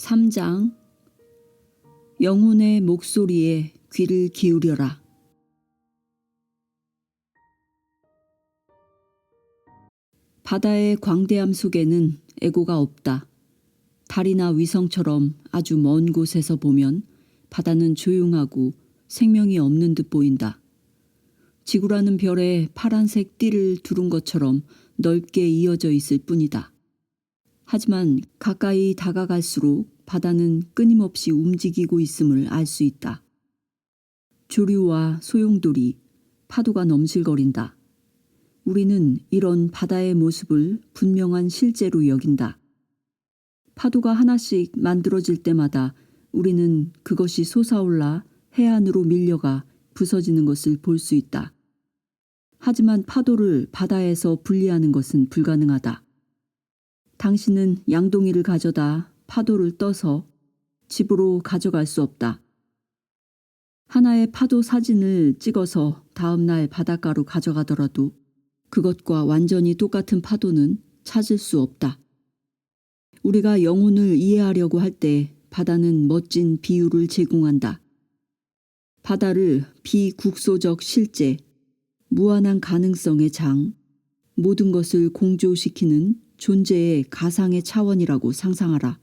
3장 영혼의 목소리에 귀를 기울여라. 바다의 광대함 속에는 애고가 없다. 달이나 위성처럼 아주 먼 곳에서 보면 바다는 조용하고 생명이 없는 듯 보인다. 지구라는 별에 파란색 띠를 두른 것처럼 넓게 이어져 있을 뿐이다. 하지만 가까이 다가갈수록 바다는 끊임없이 움직이고 있음을 알 수 있다. 조류와 소용돌이, 파도가 넘실거린다. 우리는 이런 바다의 모습을 분명한 실제로 여긴다. 파도가 하나씩 만들어질 때마다 우리는 그것이 솟아올라 해안으로 밀려가 부서지는 것을 볼 수 있다. 하지만 파도를 바다에서 분리하는 것은 불가능하다. 당신은 양동이를 가져다 파도를 떠서 집으로 가져갈 수 없다. 하나의 파도 사진을 찍어서 다음날 바닷가로 가져가더라도 그것과 완전히 똑같은 파도는 찾을 수 없다. 우리가 영혼을 이해하려고 할 때 바다는 멋진 비유를 제공한다. 바다를 비국소적 실제, 무한한 가능성의 장, 모든 것을 공조시키는 존재의 가상의 차원이라고 상상하라.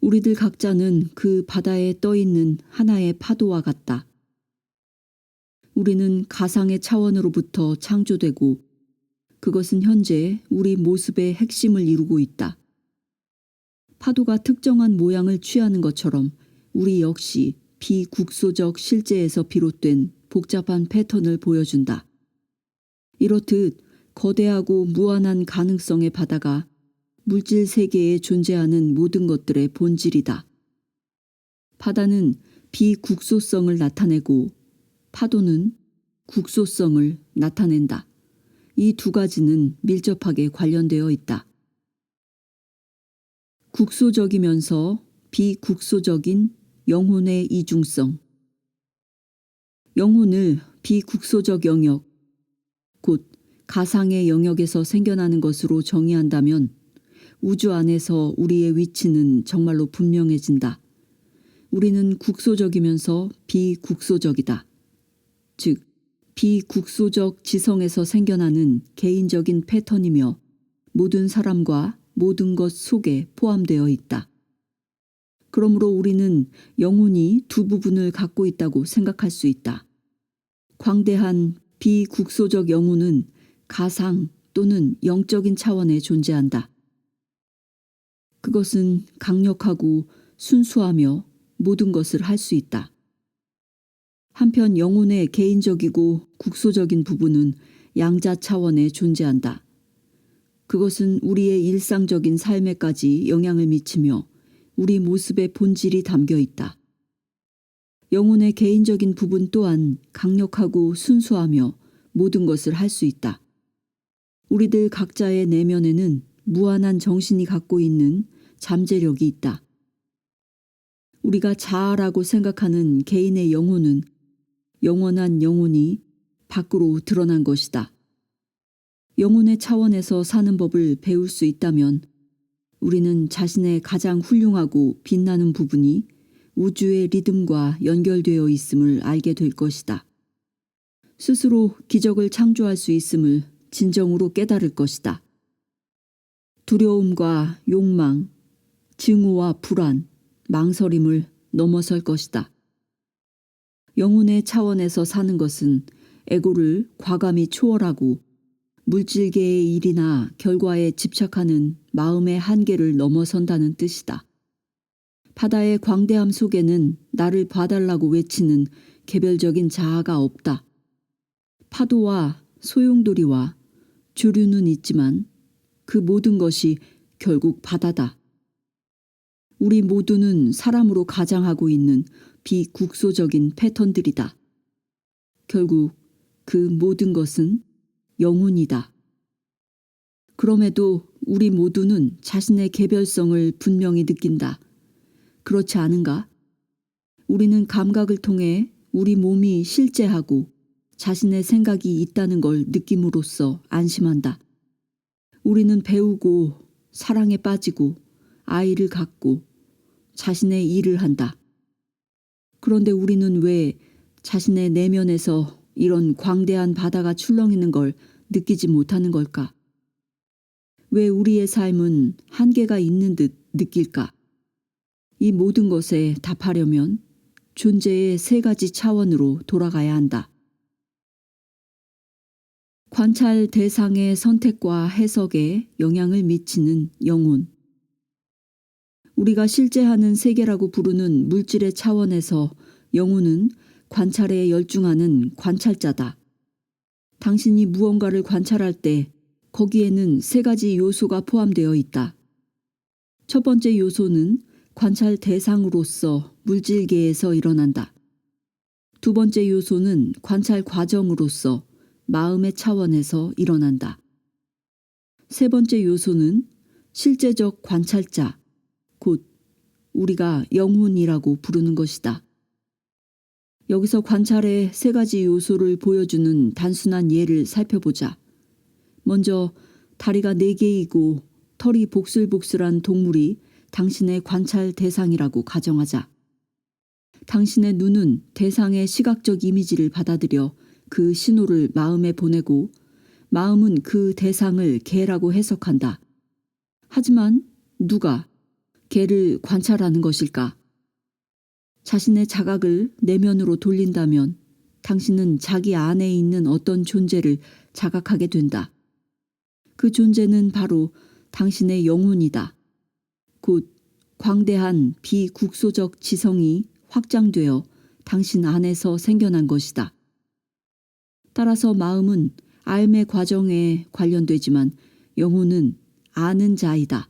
우리들 각자는 그 바다에 떠있는 하나의 파도와 같다. 우리는 가상의 차원으로부터 창조되고 그것은 현재 우리 모습의 핵심을 이루고 있다. 파도가 특정한 모양을 취하는 것처럼 우리 역시 비국소적 실제에서 비롯된 복잡한 패턴을 보여준다. 이렇듯 거대하고 무한한 가능성의 바다가 물질 세계에 존재하는 모든 것들의 본질이다. 바다는 비국소성을 나타내고 파도는 국소성을 나타낸다. 이 두 가지는 밀접하게 관련되어 있다. 국소적이면서 비국소적인 영혼의 이중성. 영혼을 비국소적 영역, 곧 가상의 영역에서 생겨나는 것으로 정의한다면 우주 안에서 우리의 위치는 정말로 분명해진다. 우리는 국소적이면서 비국소적이다. 즉, 비국소적 지성에서 생겨나는 개인적인 패턴이며 모든 사람과 모든 것 속에 포함되어 있다. 그러므로 우리는 영혼이 두 부분을 갖고 있다고 생각할 수 있다. 광대한 비국소적 영혼은 가상 또는 영적인 차원에 존재한다. 그것은 강력하고 순수하며 모든 것을 할 수 있다. 한편 영혼의 개인적이고 국소적인 부분은 양자 차원에 존재한다. 그것은 우리의 일상적인 삶에까지 영향을 미치며 우리 모습의 본질이 담겨 있다. 영혼의 개인적인 부분 또한 강력하고 순수하며 모든 것을 할 수 있다. 우리들 각자의 내면에는 무한한 정신이 갖고 있는 잠재력이 있다. 우리가 자아라고 생각하는 개인의 영혼은 영원한 영혼이 밖으로 드러난 것이다. 영혼의 차원에서 사는 법을 배울 수 있다면 우리는 자신의 가장 훌륭하고 빛나는 부분이 우주의 리듬과 연결되어 있음을 알게 될 것이다. 스스로 기적을 창조할 수 있음을 진정으로 깨달을 것이다. 두려움과 욕망, 증오와 불안, 망설임을 넘어설 것이다. 영혼의 차원에서 사는 것은 에고를 과감히 초월하고 물질계의 일이나 결과에 집착하는 마음의 한계를 넘어선다는 뜻이다. 바다의 광대함 속에는 나를 봐달라고 외치는 개별적인 자아가 없다. 파도와 소용돌이와 조류는 있지만 그 모든 것이 결국 바다다. 우리 모두는 사람으로 가장하고 있는 비국소적인 패턴들이다. 결국 그 모든 것은 영혼이다. 그럼에도 우리 모두는 자신의 개별성을 분명히 느낀다. 그렇지 않은가? 우리는 감각을 통해 우리 몸이 실제하고 자신의 생각이 있다는 걸 느낌으로써 안심한다. 우리는 배우고 사랑에 빠지고 아이를 갖고 자신의 일을 한다. 그런데 우리는 왜 자신의 내면에서 이런 광대한 바다가 출렁이는 걸 느끼지 못하는 걸까? 왜 우리의 삶은 한계가 있는 듯 느낄까? 이 모든 것에 답하려면 존재의 세 가지 차원으로 돌아가야 한다. 관찰 대상의 선택과 해석에 영향을 미치는 영혼. 우리가 실제 하는 세계라고 부르는 물질의 차원에서 영혼은 관찰에 열중하는 관찰자다. 당신이 무언가를 관찰할 때 거기에는 세 가지 요소가 포함되어 있다. 첫 번째 요소는 관찰 대상으로서 물질계에서 일어난다. 두 번째 요소는 관찰 과정으로서 마음의 차원에서 일어난다. 세 번째 요소는 실제적 관찰자, 곧 우리가 영혼이라고 부르는 것이다. 여기서 관찰의 세 가지 요소를 보여주는 단순한 예를 살펴보자. 먼저 다리가 4개이고 털이 복슬복슬한 동물이 당신의 관찰 대상이라고 가정하자. 당신의 눈은 대상의 시각적 이미지를 받아들여 그 신호를 마음에 보내고 마음은 그 대상을 개라고 해석한다. 하지만 누가 개를 관찰하는 것일까? 자신의 자각을 내면으로 돌린다면 당신은 자기 안에 있는 어떤 존재를 자각하게 된다. 그 존재는 바로 당신의 영혼이다. 곧 광대한 비국소적 지성이 확장되어 당신 안에서 생겨난 것이다. 따라서 마음은 삶의 과정에 관련되지만 영혼은 아는 자이다.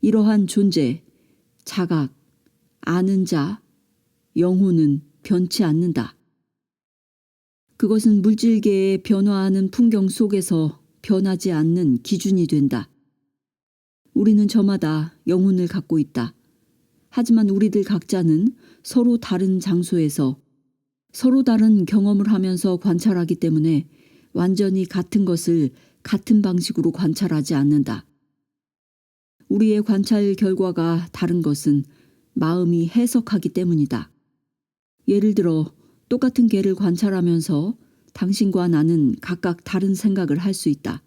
이러한 존재, 자각, 아는 자, 영혼은 변치 않는다. 그것은 물질계의 변화하는 풍경 속에서 변하지 않는 기준이 된다. 우리는 저마다 영혼을 갖고 있다. 하지만 우리들 각자는 서로 다른 장소에서 서로 다른 경험을 하면서 관찰하기 때문에 완전히 같은 것을 같은 방식으로 관찰하지 않는다. 우리의 관찰 결과가 다른 것은 마음이 해석하기 때문이다. 예를 들어 똑같은 개를 관찰하면서 당신과 나는 각각 다른 생각을 할 수 있다.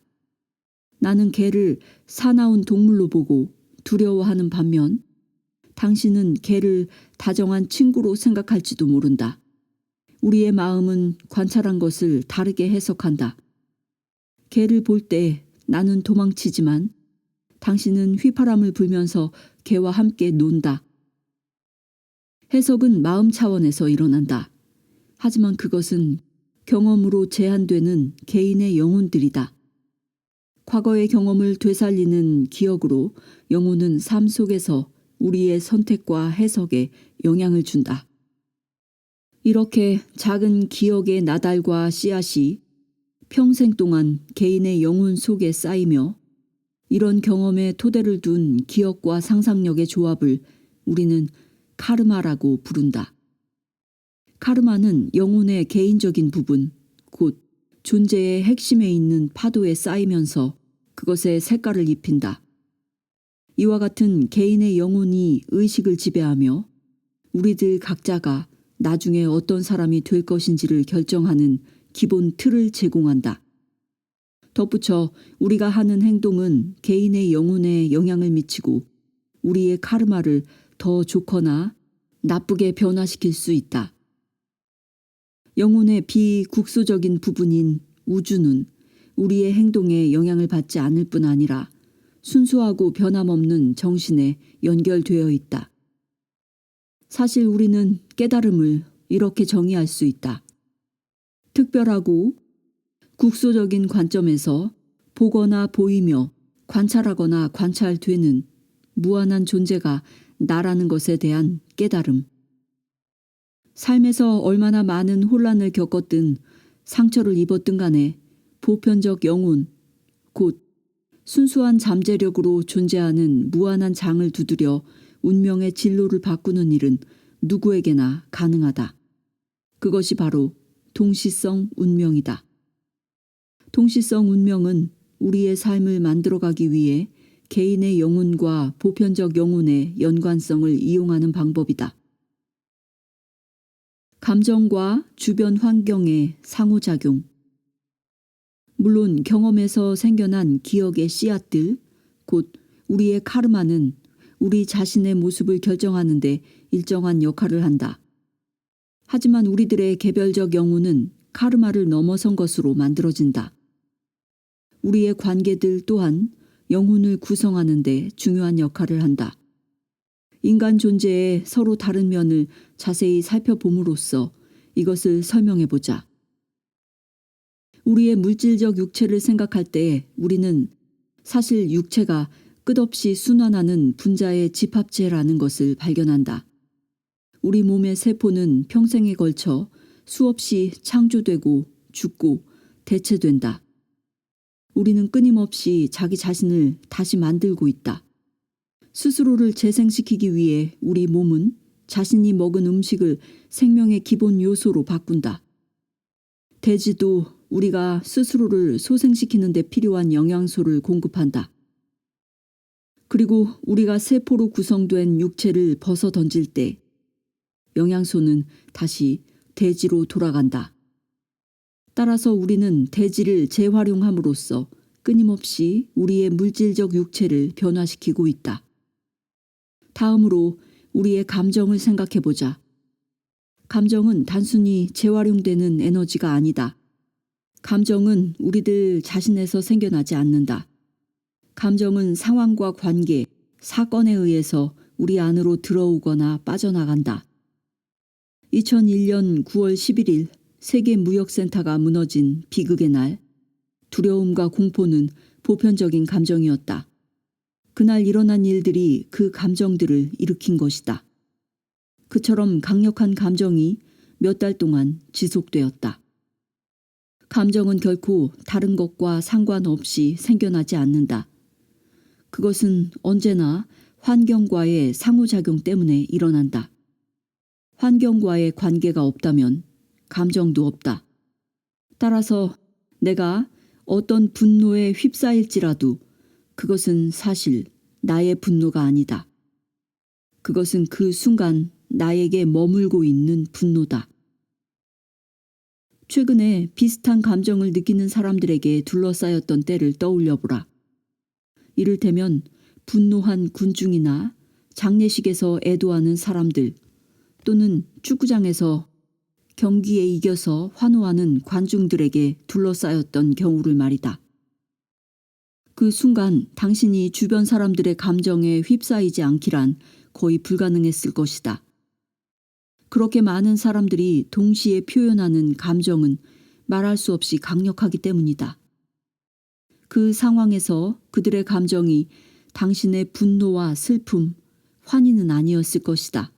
나는 개를 사나운 동물로 보고 두려워하는 반면 당신은 개를 다정한 친구로 생각할지도 모른다. 우리의 마음은 관찰한 것을 다르게 해석한다. 개를 볼 때 나는 도망치지만 당신은 휘파람을 불면서 개와 함께 논다. 해석은 마음 차원에서 일어난다. 하지만 그것은 경험으로 제한되는 개인의 영혼들이다. 과거의 경험을 되살리는 기억으로 영혼은 삶 속에서 우리의 선택과 해석에 영향을 준다. 이렇게 작은 기억의 나달과 씨앗이 평생 동안 개인의 영혼 속에 쌓이며 이런 경험에 토대를 둔 기억과 상상력의 조합을 우리는 카르마라고 부른다. 카르마는 영혼의 개인적인 부분, 곧 존재의 핵심에 있는 파도에 쌓이면서 그것에 색깔을 입힌다. 이와 같은 개인의 영혼이 의식을 지배하며 우리들 각자가 나중에 어떤 사람이 될 것인지를 결정하는 기본 틀을 제공한다. 덧붙여 우리가 하는 행동은 개인의 영혼에 영향을 미치고 우리의 카르마를 더 좋거나 나쁘게 변화시킬 수 있다. 영혼의 비국소적인 부분인 우주는 우리의 행동에 영향을 받지 않을 뿐 아니라 순수하고 변함없는 정신에 연결되어 있다. 사실 우리는 깨달음을 이렇게 정의할 수 있다. 특별하고 국소적인 관점에서 보거나 보이며 관찰하거나 관찰되는 무한한 존재가 나라는 것에 대한 깨달음. 삶에서 얼마나 많은 혼란을 겪었든 상처를 입었든 간에 보편적 영혼, 곧 순수한 잠재력으로 존재하는 무한한 장을 두드려 운명의 진로를 바꾸는 일은 누구에게나 가능하다. 그것이 바로 동시성 운명이다. 동시성 운명은 우리의 삶을 만들어가기 위해 개인의 영혼과 보편적 영혼의 연관성을 이용하는 방법이다. 감정과 주변 환경의 상호작용. 물론 경험에서 생겨난 기억의 씨앗들, 곧 우리의 카르마는 우리 자신의 모습을 결정하는 데 일정한 역할을 한다. 하지만 우리들의 개별적 영혼은 카르마를 넘어선 것으로 만들어진다. 우리의 관계들 또한 영혼을 구성하는 데 중요한 역할을 한다. 인간 존재의 서로 다른 면을 자세히 살펴봄으로써 이것을 설명해보자. 우리의 물질적 육체를 생각할 때 우리는 사실 육체가 끝없이 순환하는 분자의 집합체라는 것을 발견한다. 우리 몸의 세포는 평생에 걸쳐 수없이 창조되고 죽고 대체된다. 우리는 끊임없이 자기 자신을 다시 만들고 있다. 스스로를 재생시키기 위해 우리 몸은 자신이 먹은 음식을 생명의 기본 요소로 바꾼다. 돼지도 우리가 스스로를 소생시키는 데 필요한 영양소를 공급한다. 그리고 우리가 세포로 구성된 육체를 벗어 던질 때 영양소는 다시 돼지로 돌아간다. 따라서 우리는 돼지를 재활용함으로써 끊임없이 우리의 물질적 육체를 변화시키고 있다. 다음으로 우리의 감정을 생각해보자. 감정은 단순히 재활용되는 에너지가 아니다. 감정은 우리들 자신에서 생겨나지 않는다. 감정은 상황과 관계, 사건에 의해서 우리 안으로 들어오거나 빠져나간다. 2001년 9월 11일 세계무역센터가 무너진 비극의 날, 두려움과 공포는 보편적인 감정이었다. 그날 일어난 일들이 그 감정들을 일으킨 것이다. 그처럼 강력한 감정이 몇 달 동안 지속되었다. 감정은 결코 다른 것과 상관없이 생겨나지 않는다. 그것은 언제나 환경과의 상호작용 때문에 일어난다. 환경과의 관계가 없다면 감정도 없다. 따라서 내가 어떤 분노에 휩싸일지라도 그것은 사실 나의 분노가 아니다. 그것은 그 순간 나에게 머물고 있는 분노다. 최근에 비슷한 감정을 느끼는 사람들에게 둘러싸였던 때를 떠올려보라. 이를테면 분노한 군중이나 장례식에서 애도하는 사람들, 또는 축구장에서 경기에 이겨서 환호하는 관중들에게 둘러싸였던 경우를 말이다. 그 순간 당신이 주변 사람들의 감정에 휩싸이지 않기란 거의 불가능했을 것이다. 그렇게 많은 사람들이 동시에 표현하는 감정은 말할 수 없이 강력하기 때문이다. 그 상황에서 그들의 감정이 당신의 분노와 슬픔, 환희는 아니었을 것이다.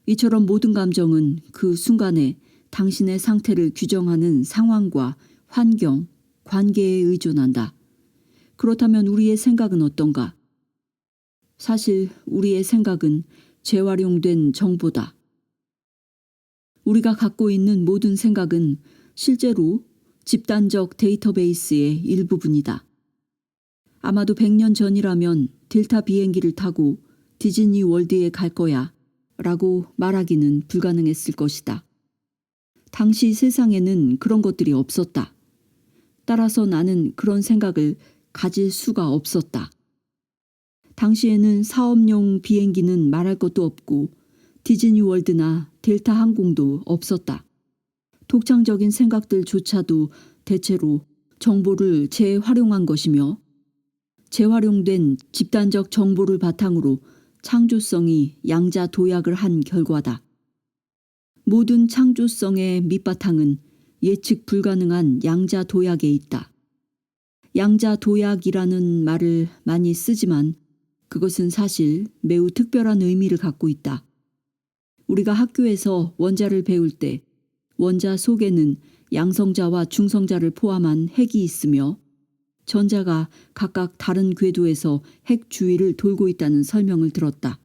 이처럼 모든 감정은 그 순간에 당신의 상태를 규정하는 상황과 환경, 관계에 의존한다. 그렇다면 우리의 생각은 어떤가? 사실 우리의 생각은 재활용된 정보다. 우리가 갖고 있는 모든 생각은 실제로 집단적 데이터베이스의 일부분이다. 아마도 100년 전이라면 델타 비행기를 타고 디즈니 월드에 갈 거야 라고 말하기는 불가능했을 것이다. 당시 세상에는 그런 것들이 없었다. 따라서 나는 그런 생각을 가질 수가 없었다. 당시에는 사업용 비행기는 말할 것도 없고 디즈니 월드나 델타 항공도 없었다. 독창적인 생각들조차도 대체로 정보를 재활용한 것이며 재활용된 집단적 정보를 바탕으로 창조성이 양자 도약을 한 결과다. 모든 창조성의 밑바탕은 예측 불가능한 양자 도약에 있다. 양자 도약이라는 말을 많이 쓰지만 그것은 사실 매우 특별한 의미를 갖고 있다. 우리가 학교에서 원자를 배울 때 원자 속에는 양성자와 중성자를 포함한 핵이 있으며 전자가 각각 다른 궤도에서 핵 주위를 돌고 있다는 설명을 들었다.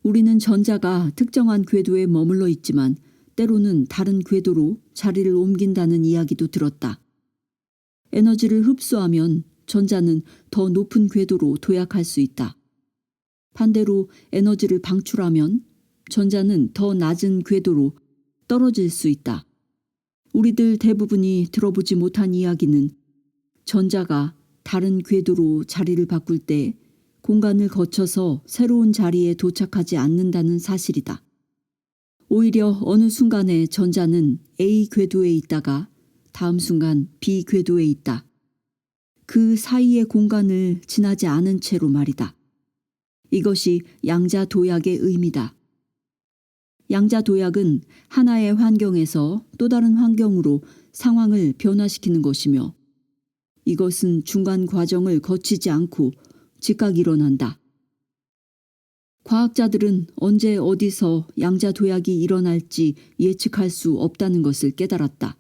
우리는 전자가 특정한 궤도에 머물러 있지만 때로는 다른 궤도로 자리를 옮긴다는 이야기도 들었다. 에너지를 흡수하면 전자는 더 높은 궤도로 도약할 수 있다. 반대로 에너지를 방출하면 전자는 더 낮은 궤도로 떨어질 수 있다. 우리들 대부분이 들어보지 못한 이야기는 전자가 다른 궤도로 자리를 바꿀 때 공간을 거쳐서 새로운 자리에 도착하지 않는다는 사실이다. 오히려 어느 순간에 전자는 A 궤도에 있다가 다음 순간 B 궤도에 있다. 그 사이의 공간을 지나지 않은 채로 말이다. 이것이 양자도약의 의미다. 양자도약은 하나의 환경에서 또 다른 환경으로 상황을 변화시키는 것이며 이것은 중간 과정을 거치지 않고 즉각 일어난다. 과학자들은 언제 어디서 양자도약이 일어날지 예측할 수 없다는 것을 깨달았다.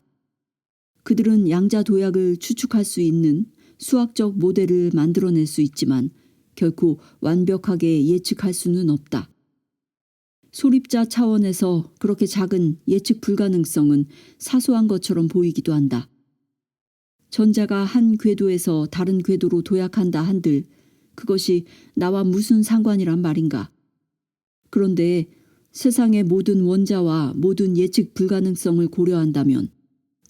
그들은 양자도약을 추측할 수 있는 수학적 모델을 만들어낼 수 있지만 결코 완벽하게 예측할 수는 없다. 소립자 차원에서 그렇게 작은 예측 불가능성은 사소한 것처럼 보이기도 한다. 전자가 한 궤도에서 다른 궤도로 도약한다 한들 그것이 나와 무슨 상관이란 말인가. 그런데 세상의 모든 원자와 모든 예측 불가능성을 고려한다면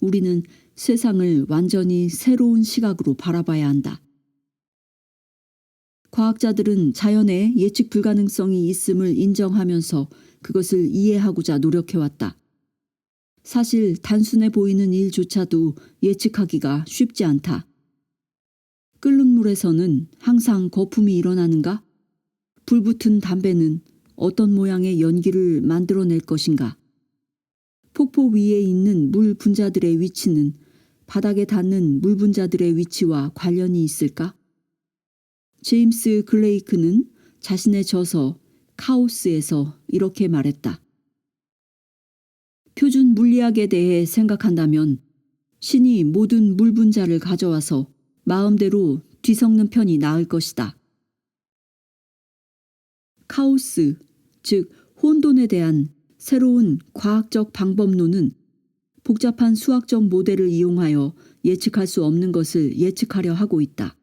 우리는 세상을 완전히 새로운 시각으로 바라봐야 한다. 과학자들은 자연에 예측 불가능성이 있음을 인정하면서 그것을 이해하고자 노력해왔다. 사실 단순해 보이는 일조차도 예측하기가 쉽지 않다. 끓는 물에서는 항상 거품이 일어나는가? 불붙은 담배는 어떤 모양의 연기를 만들어낼 것인가? 폭포 위에 있는 물 분자들의 위치는 바닥에 닿는 물 분자들의 위치와 관련이 있을까? 제임스 글레이크는 자신의 저서 카오스에서 이렇게 말했다. 표준 물리학에 대해 생각한다면 신이 모든 물 분자를 가져와서 마음대로 뒤섞는 편이 나을 것이다. 카오스, 즉 혼돈에 대한 새로운 과학적 방법론은 복잡한 수학적 모델을 이용하여 예측할 수 없는 것을 예측하려 하고 있다.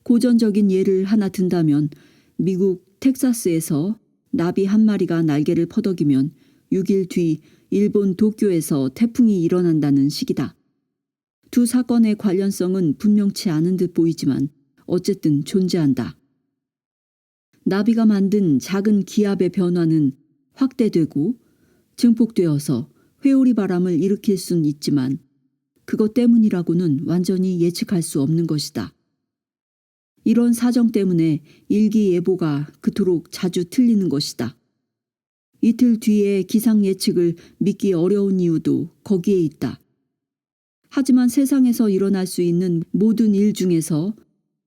고전적인 예를 하나 든다면 미국 텍사스에서 나비 한 마리가 날개를 퍼덕이면 6일 뒤 일본 도쿄에서 태풍이 일어난다는 식이다. 두 사건의 관련성은 분명치 않은 듯 보이지만 어쨌든 존재한다. 나비가 만든 작은 기압의 변화는 확대되고 증폭되어서 회오리 바람을 일으킬 순 있지만 그것 때문이라고는 완전히 예측할 수 없는 것이다. 이런 사정 때문에 일기예보가 그토록 자주 틀리는 것이다. 이틀 뒤의 기상 예측을 믿기 어려운 이유도 거기에 있다. 하지만 세상에서 일어날 수 있는 모든 일 중에서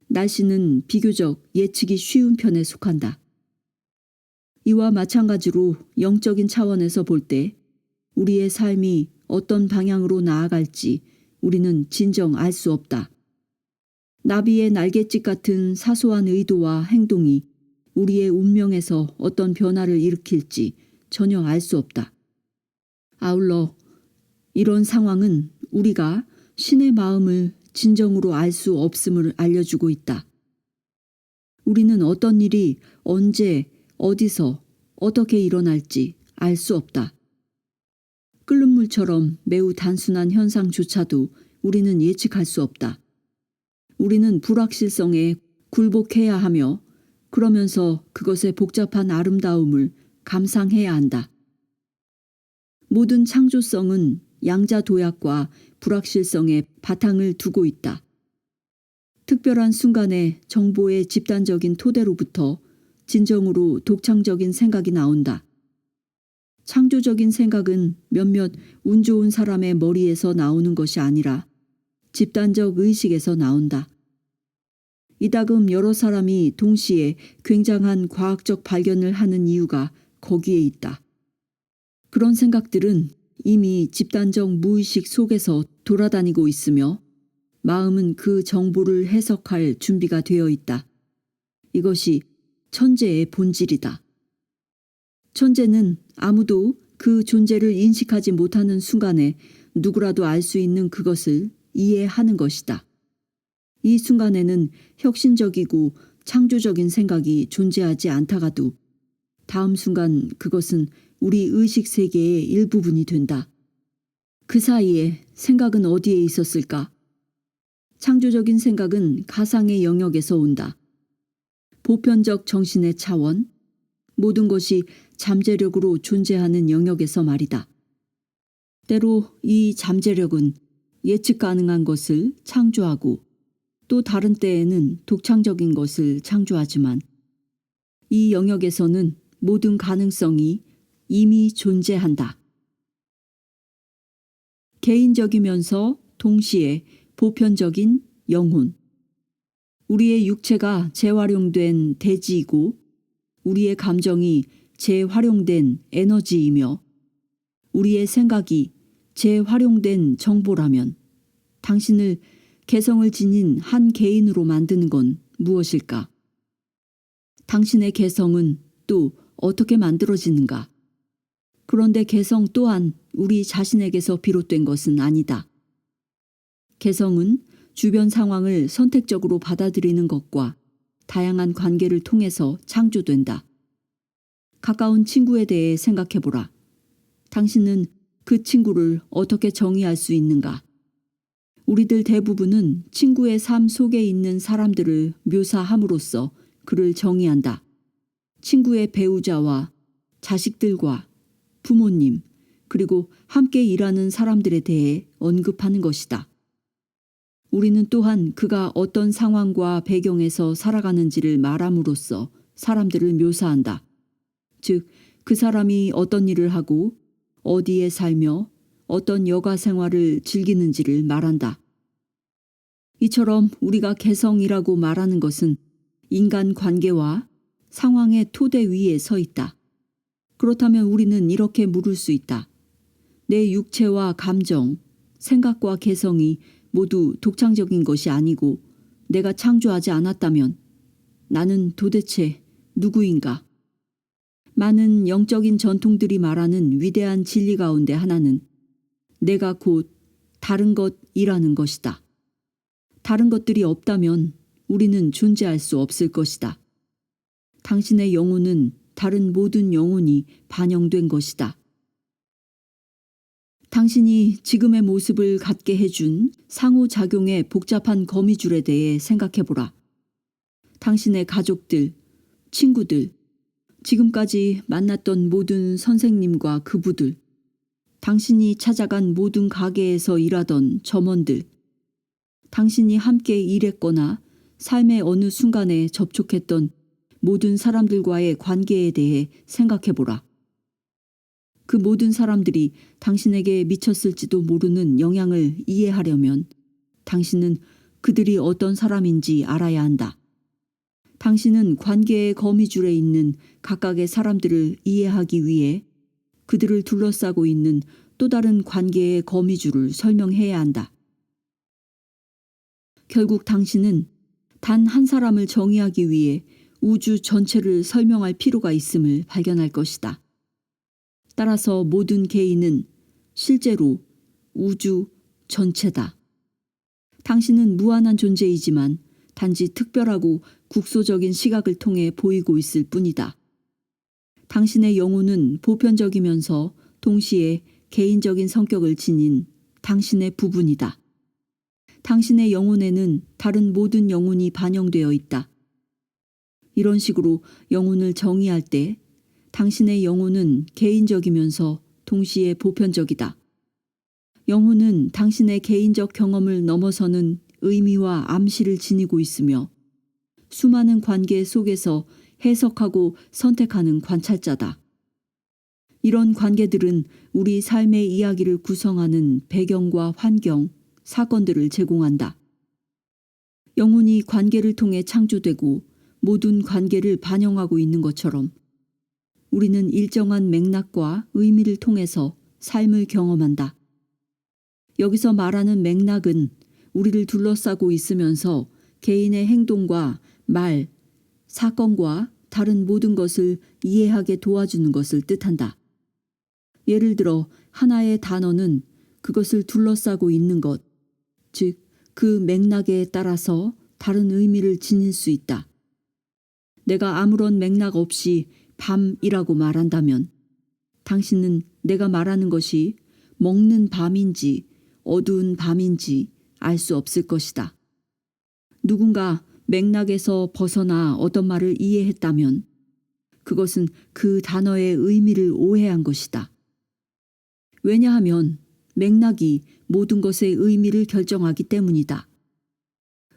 날씨는 비교적 예측이 쉬운 편에 속한다. 이와 마찬가지로 영적인 차원에서 볼 때 우리의 삶이 어떤 방향으로 나아갈지 우리는 진정 알 수 없다. 나비의 날갯짓 같은 사소한 의도와 행동이 우리의 운명에서 어떤 변화를 일으킬지 전혀 알 수 없다. 아울러 이런 상황은 우리가 신의 마음을 진정으로 알 수 없음을 알려주고 있다. 우리는 어떤 일이 언제, 어디서, 어떻게 일어날지 알 수 없다. 끓는 물처럼 매우 단순한 현상조차도 우리는 예측할 수 없다. 우리는 불확실성에 굴복해야 하며 그러면서 그것의 복잡한 아름다움을 감상해야 한다. 모든 창조성은 양자도약과 불확실성의 바탕을 두고 있다. 특별한 순간에 정보의 집단적인 토대로부터 진정으로 독창적인 생각이 나온다. 창조적인 생각은 몇몇 운 좋은 사람의 머리에서 나오는 것이 아니라 집단적 의식에서 나온다. 이따금 여러 사람이 동시에 굉장한 과학적 발견을 하는 이유가 거기에 있다. 그런 생각들은 이미 집단적 무의식 속에서 돌아다니고 있으며 마음은 그 정보를 해석할 준비가 되어 있다. 이것이 천재의 본질이다. 천재는 아무도 그 존재를 인식하지 못하는 순간에 누구라도 알 수 있는 그것을 이해하는 것이다. 이 순간에는 혁신적이고 창조적인 생각이 존재하지 않다가도 다음 순간 그것은 우리 의식 세계의 일부분이 된다. 그 사이에 생각은 어디에 있었을까? 창조적인 생각은 가상의 영역에서 온다. 보편적 정신의 차원, 모든 것이 잠재력으로 존재하는 영역에서 말이다. 때로 이 잠재력은 예측 가능한 것을 창조하고 또 다른 때에는 독창적인 것을 창조하지만 이 영역에서는 모든 가능성이 이미 존재한다. 개인적이면서 동시에 보편적인 영혼. 우리의 육체가 재활용된 대지이고 우리의 감정이 재활용된 에너지이며 우리의 생각이 재활용된 정보라면 당신을 개성을 지닌 한 개인으로 만드는 건 무엇일까? 당신의 개성은 또 어떻게 만들어지는가? 그런데 개성 또한 우리 자신에게서 비롯된 것은 아니다. 개성은 주변 상황을 선택적으로 받아들이는 것과 다양한 관계를 통해서 창조된다. 가까운 친구에 대해 생각해보라. 당신은 그 친구를 어떻게 정의할 수 있는가? 우리들 대부분은 친구의 삶 속에 있는 사람들을 묘사함으로써 그를 정의한다. 친구의 배우자와 자식들과 부모님, 그리고 함께 일하는 사람들에 대해 언급하는 것이다. 우리는 또한 그가 어떤 상황과 배경에서 살아가는지를 말함으로써 사람들을 묘사한다. 즉, 그 사람이 어떤 일을 하고 어디에 살며 어떤 여가 생활을 즐기는지를 말한다. 이처럼 우리가 개성이라고 말하는 것은 인간 관계와 상황의 토대 위에 서 있다. 그렇다면 우리는 이렇게 물을 수 있다. 내 육체와 감정, 생각과 개성이 모두 독창적인 것이 아니고 내가 창조하지 않았다면 나는 도대체 누구인가? 많은 영적인 전통들이 말하는 위대한 진리 가운데 하나는 내가 곧 다른 것이라는 것이다. 다른 것들이 없다면 우리는 존재할 수 없을 것이다. 당신의 영혼은 다른 모든 영혼이 반영된 것이다. 당신이 지금의 모습을 갖게 해준 상호작용의 복잡한 거미줄에 대해 생각해보라. 당신의 가족들, 친구들, 지금까지 만났던 모든 선생님과 그부들, 당신이 찾아간 모든 가게에서 일하던 점원들, 당신이 함께 일했거나 삶의 어느 순간에 접촉했던 모든 사람들과의 관계에 대해 생각해보라. 그 모든 사람들이 당신에게 미쳤을지도 모르는 영향을 이해하려면 당신은 그들이 어떤 사람인지 알아야 한다. 당신은 관계의 거미줄에 있는 각각의 사람들을 이해하기 위해 그들을 둘러싸고 있는 또 다른 관계의 거미줄을 설명해야 한다. 결국 당신은 단 한 사람을 정의하기 위해 우주 전체를 설명할 필요가 있음을 발견할 것이다. 따라서 모든 개인은 실제로 우주 전체다. 당신은 무한한 존재이지만 단지 특별하고 국소적인 시각을 통해 보이고 있을 뿐이다. 당신의 영혼은 보편적이면서 동시에 개인적인 성격을 지닌 당신의 부분이다. 당신의 영혼에는 다른 모든 영혼이 반영되어 있다. 이런 식으로 영혼을 정의할 때 당신의 영혼은 개인적이면서 동시에 보편적이다. 영혼은 당신의 개인적 경험을 넘어서는 의미와 암시를 지니고 있으며 수많은 관계 속에서 해석하고 선택하는 관찰자다. 이런 관계들은 우리 삶의 이야기를 구성하는 배경과 환경, 사건들을 제공한다. 영혼이 관계를 통해 창조되고 모든 관계를 반영하고 있는 것처럼 우리는 일정한 맥락과 의미를 통해서 삶을 경험한다. 여기서 말하는 맥락은 우리를 둘러싸고 있으면서 개인의 행동과 말, 사건과 다른 모든 것을 이해하게 도와주는 것을 뜻한다. 예를 들어 하나의 단어는 그것을 둘러싸고 있는 것, 즉 그 맥락에 따라서 다른 의미를 지닐 수 있다. 내가 아무런 맥락 없이 밤이라고 말한다면 당신은 내가 말하는 것이 먹는 밤인지 어두운 밤인지 알 수 없을 것이다. 누군가 맥락에서 벗어나 어떤 말을 이해했다면 그것은 그 단어의 의미를 오해한 것이다. 왜냐하면 맥락이 모든 것의 의미를 결정하기 때문이다.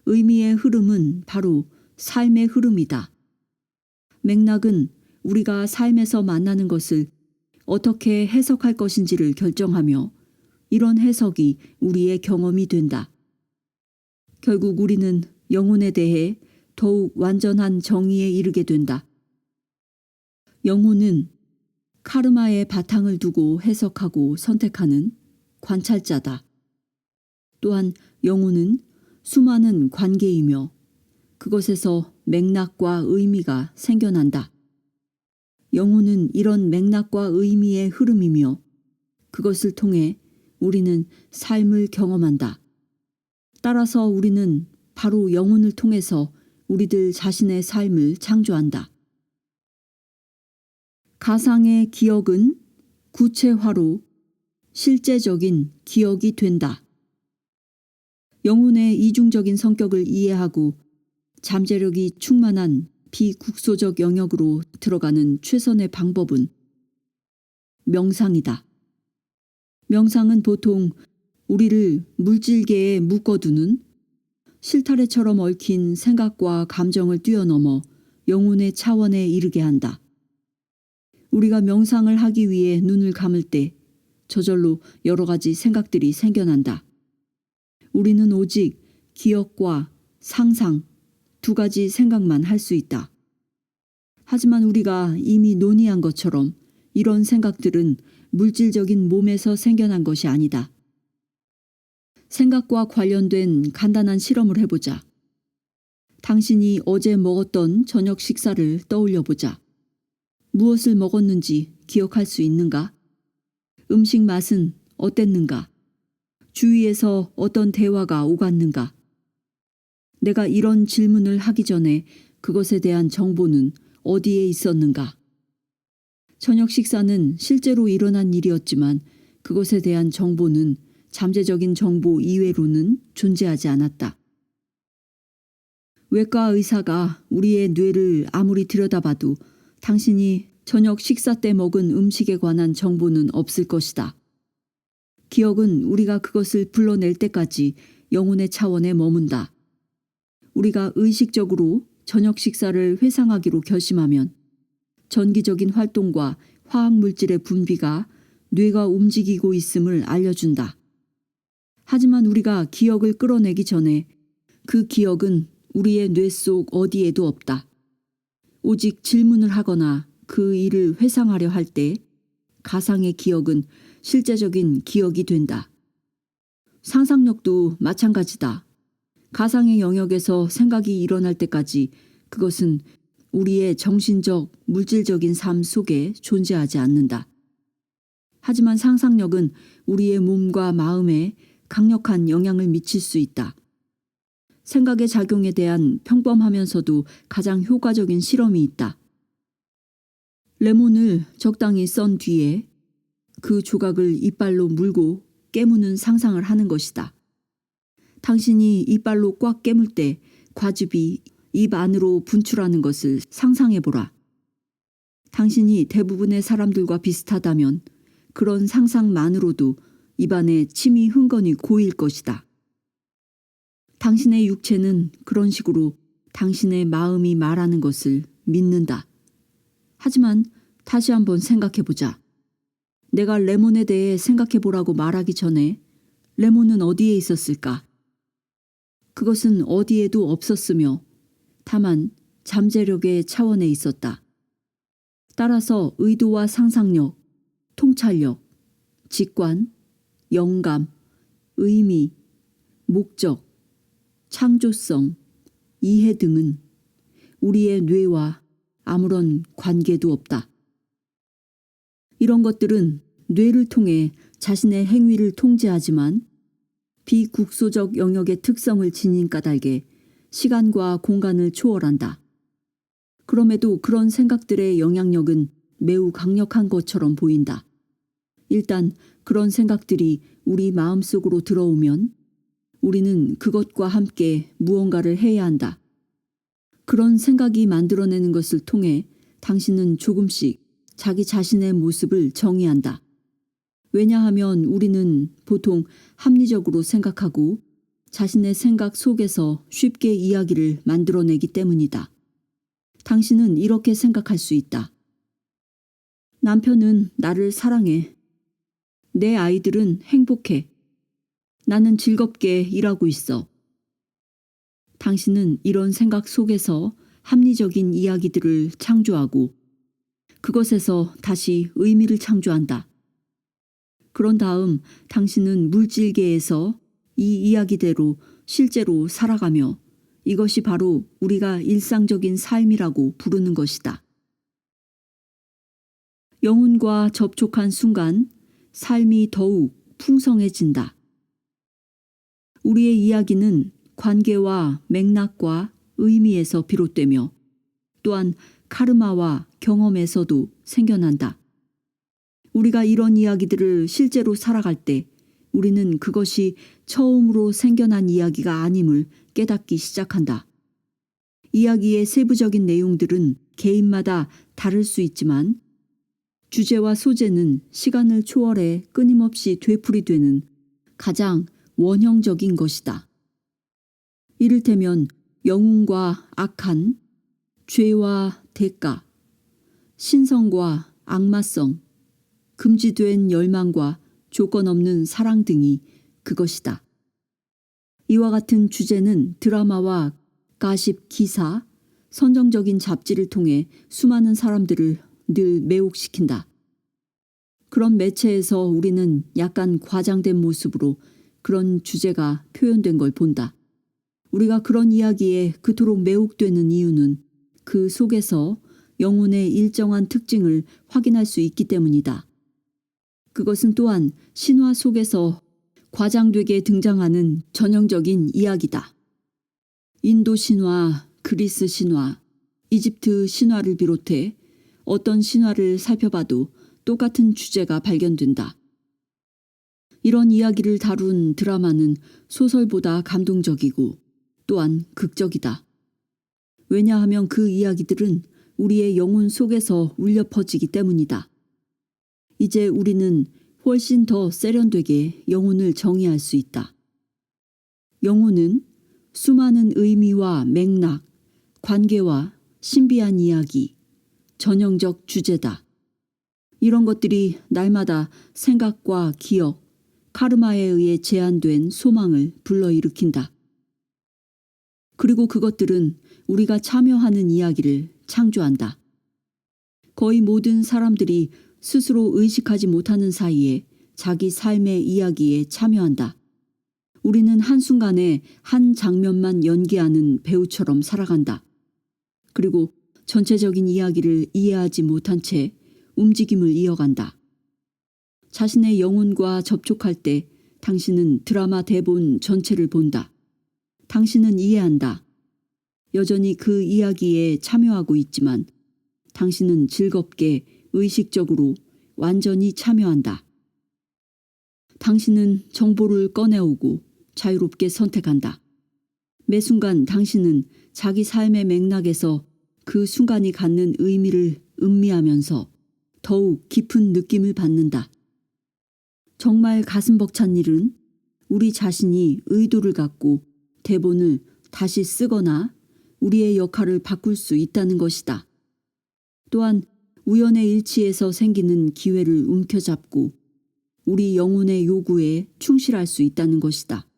의미의 흐름은 바로 삶의 흐름이다. 맥락은 우리가 삶에서 만나는 것을 어떻게 해석할 것인지를 결정하며 이런 해석이 우리의 경험이 된다. 결국 우리는 영혼에 대해 더욱 완전한 정의에 이르게 된다. 영혼은 카르마의 바탕을 두고 해석하고 선택하는 관찰자다. 또한 영혼은 수많은 관계이며 그것에서 맥락과 의미가 생겨난다. 영혼은 이런 맥락과 의미의 흐름이며 그것을 통해 우리는 삶을 경험한다. 따라서 우리는 바로 영혼을 통해서 우리들 자신의 삶을 창조한다. 가상의 기억은 구체화로 실제적인 기억이 된다. 영혼의 이중적인 성격을 이해하고 잠재력이 충만한 비국소적 영역으로 들어가는 최선의 방법은 명상이다. 명상은 보통 우리를 물질계에 묶어두는 실타래처럼 얽힌 생각과 감정을 뛰어넘어 영혼의 차원에 이르게 한다. 우리가 명상을 하기 위해 눈을 감을 때 저절로 여러 가지 생각들이 생겨난다. 우리는 오직 기억과 상상 두 가지 생각만 할 수 있다. 하지만 우리가 이미 논의한 것처럼 이런 생각들은 물질적인 몸에서 생겨난 것이 아니다. 생각과 관련된 간단한 실험을 해보자. 당신이 어제 먹었던 저녁 식사를 떠올려 보자. 무엇을 먹었는지 기억할 수 있는가? 음식 맛은 어땠는가? 주위에서 어떤 대화가 오갔는가? 내가 이런 질문을 하기 전에 그것에 대한 정보는 어디에 있었는가? 저녁 식사는 실제로 일어난 일이었지만 그것에 대한 정보는 잠재적인 정보 이외로는 존재하지 않았다. 외과 의사가 우리의 뇌를 아무리 들여다봐도 당신이 저녁 식사 때 먹은 음식에 관한 정보는 없을 것이다. 기억은 우리가 그것을 불러낼 때까지 영혼의 차원에 머문다. 우리가 의식적으로 저녁 식사를 회상하기로 결심하면 전기적인 활동과 화학물질의 분비가 뇌가 움직이고 있음을 알려준다. 하지만 우리가 기억을 끌어내기 전에 그 기억은 우리의 뇌 속 어디에도 없다. 오직 질문을 하거나 그 일을 회상하려 할 때 가상의 기억은 실제적인 기억이 된다. 상상력도 마찬가지다. 가상의 영역에서 생각이 일어날 때까지 그것은 우리의 정신적, 물질적인 삶 속에 존재하지 않는다. 하지만 상상력은 우리의 몸과 마음에 강력한 영향을 미칠 수 있다. 생각의 작용에 대한 평범하면서도 가장 효과적인 실험이 있다. 레몬을 적당히 썬 뒤에 그 조각을 이빨로 물고 깨무는 상상을 하는 것이다. 당신이 이빨로 꽉 깨물 때 과즙이 입 안으로 분출하는 것을 상상해보라. 당신이 대부분의 사람들과 비슷하다면 그런 상상만으로도 입안에 침이 흥건히 고일 것이다. 당신의 육체는 그런 식으로 당신의 마음이 말하는 것을 믿는다. 하지만 다시 한번 생각해보자. 내가 레몬에 대해 생각해보라고 말하기 전에 레몬은 어디에 있었을까? 그것은 어디에도 없었으며 다만 잠재력의 차원에 있었다. 따라서 의도와 상상력, 통찰력, 직관, 영감, 의미, 목적, 창조성, 이해 등은 우리의 뇌와 아무런 관계도 없다. 이런 것들은 뇌를 통해 자신의 행위를 통제하지만 비국소적 영역의 특성을 지닌 까닭에 시간과 공간을 초월한다. 그럼에도 그런 생각들의 영향력은 매우 강력한 것처럼 보인다. 일단 그런 생각들이 우리 마음속으로 들어오면 우리는 그것과 함께 무언가를 해야 한다. 그런 생각이 만들어내는 것을 통해 당신은 조금씩 자기 자신의 모습을 정의한다. 왜냐하면 우리는 보통 합리적으로 생각하고 자신의 생각 속에서 쉽게 이야기를 만들어내기 때문이다. 당신은 이렇게 생각할 수 있다. 남편은 나를 사랑해. 내 아이들은 행복해. 나는 즐겁게 일하고 있어. 당신은 이런 생각 속에서 합리적인 이야기들을 창조하고 그것에서 다시 의미를 창조한다. 그런 다음 당신은 물질계에서 이 이야기대로 실제로 살아가며 이것이 바로 우리가 일상적인 삶이라고 부르는 것이다. 영혼과 접촉한 순간 삶이 더욱 풍성해진다. 우리의 이야기는 관계와 맥락과 의미에서 비롯되며 또한 카르마와 경험에서도 생겨난다. 우리가 이런 이야기들을 실제로 살아갈 때 우리는 그것이 처음으로 생겨난 이야기가 아님을 깨닫기 시작한다. 이야기의 세부적인 내용들은 개인마다 다를 수 있지만 주제와 소재는 시간을 초월해 끊임없이 되풀이되는 가장 원형적인 것이다. 이를테면 영웅과 악한, 죄와 대가, 신성과 악마성, 금지된 열망과 조건 없는 사랑 등이 그것이다. 이와 같은 주제는 드라마와 가십 기사, 선정적인 잡지를 통해 수많은 사람들을 늘 매혹시킨다. 그런 매체에서 우리는 약간 과장된 모습으로 그런 주제가 표현된 걸 본다. 우리가 그런 이야기에 그토록 매혹되는 이유는 그 속에서 영혼의 일정한 특징을 확인할 수 있기 때문이다. 그것은 또한 신화 속에서 과장되게 등장하는 전형적인 이야기다. 인도 신화, 그리스 신화, 이집트 신화를 비롯해 어떤 신화를 살펴봐도 똑같은 주제가 발견된다. 이런 이야기를 다룬 드라마는 소설보다 감동적이고 또한 극적이다. 왜냐하면 그 이야기들은 우리의 영혼 속에서 울려 퍼지기 때문이다. 이제 우리는 훨씬 더 세련되게 영혼을 정의할 수 있다. 영혼은 수많은 의미와 맥락, 관계와 신비한 이야기, 전형적 주제다. 이런 것들이 날마다 생각과 기억, 카르마에 의해 제한된 소망을 불러일으킨다. 그리고 그것들은 우리가 참여하는 이야기를 창조한다. 거의 모든 사람들이 스스로 의식하지 못하는 사이에 자기 삶의 이야기에 참여한다. 우리는 한순간에 한 장면만 연기하는 배우처럼 살아간다. 그리고 전체적인 이야기를 이해하지 못한 채 움직임을 이어간다. 자신의 영혼과 접촉할 때 당신은 드라마 대본 전체를 본다. 당신은 이해한다. 여전히 그 이야기에 참여하고 있지만 당신은 즐겁게 의식적으로 완전히 참여한다. 당신은 정보를 꺼내오고 자유롭게 선택한다. 매 순간 당신은 자기 삶의 맥락에서 그 순간이 갖는 의미를 음미하면서 더욱 깊은 느낌을 받는다. 정말 가슴 벅찬 일은 우리 자신이 의도를 갖고 대본을 다시 쓰거나 우리의 역할을 바꿀 수 있다는 것이다. 또한 우연의 일치에서 생기는 기회를 움켜잡고 우리 영혼의 요구에 충실할 수 있다는 것이다.